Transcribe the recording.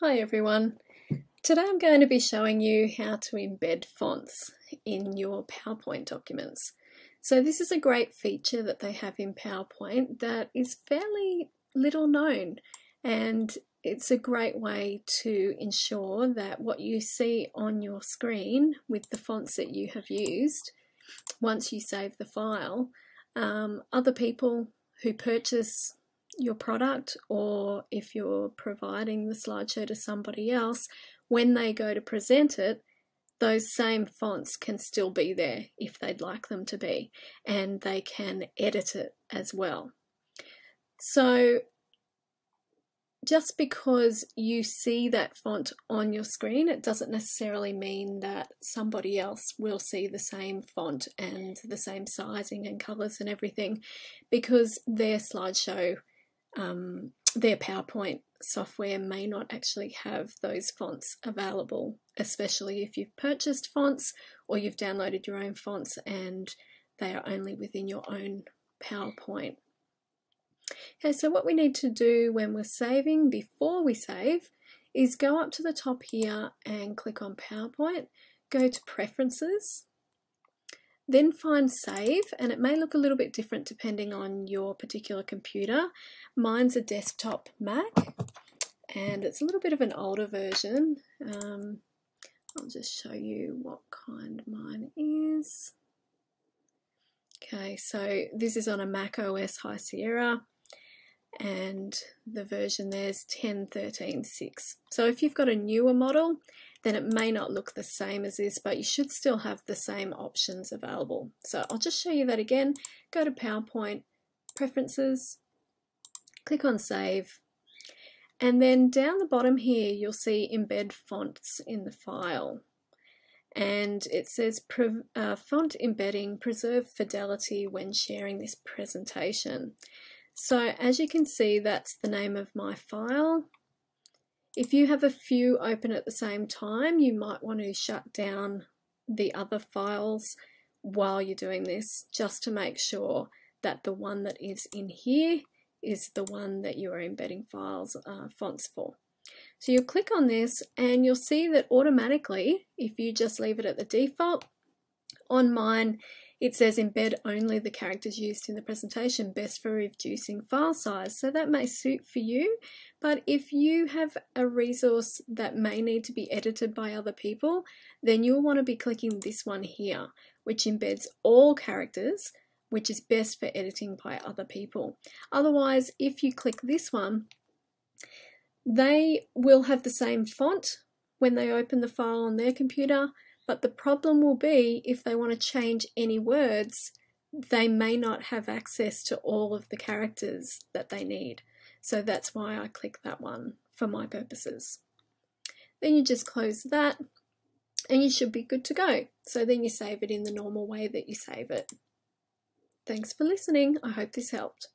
Hi everyone. Today I'm going to be showing you how to embed fonts in your PowerPoint documents. So this is a great feature that they have in PowerPoint that is fairly little known, and it's a great way to ensure that what you see on your screen with the fonts that you have used, once you save the file, other people who purchase your product, or if you're providing the slideshow to somebody else, when they go to present it, those same fonts can still be there if they'd like them to be, and they can edit it as well. So just because you see that font on your screen, it doesn't necessarily mean that somebody else will see the same font and the same sizing and colours and everything, because their slideshow, their PowerPoint software may not actually have those fonts available, especially if you've purchased fonts or you've downloaded your own fonts and they are only within your own PowerPoint. Okay, so what we need to do when we're saving, before we save, is go up to the top here and click on PowerPoint, go to Preferences, then find Save, and it may look a little bit different depending on your particular computer. Mine's a desktop Mac, and it's a little bit of an older version. I'll just show you what kind mine is. Okay, so this is on a Mac OS High Sierra, and the version there's 10.13.6. So if you've got a newer model, then it may not look the same as this, but you should still have the same options available. So I'll just show you that again. Go to PowerPoint, Preferences, click on Save, and then down the bottom here you'll see Embed Fonts in the file. And it says Font Embedding, Preserve Fidelity when sharing this presentation. So as you can see, that's the name of my file. If you have a few open at the same time, you might want to shut down the other files while you're doing this, just to make sure that the one that is in here is the one that you are embedding fonts for. So you'll click on this and you'll see that automatically, if you just leave it at the default, on mine it says embed only the characters used in the presentation, best for reducing file size. So that may suit for you, but if you have a resource that may need to be edited by other people, then you'll want to be clicking this one here, which embeds all characters, which is best for editing by other people. Otherwise, if you click this one, they will have the same font when they open the file on their computer, but the problem will be if they want to change any words, they may not have access to all of the characters that they need. So that's why I click that one for my purposes. Then you just close that and you should be good to go. So then you save it in the normal way that you save it. Thanks for listening. I hope this helped.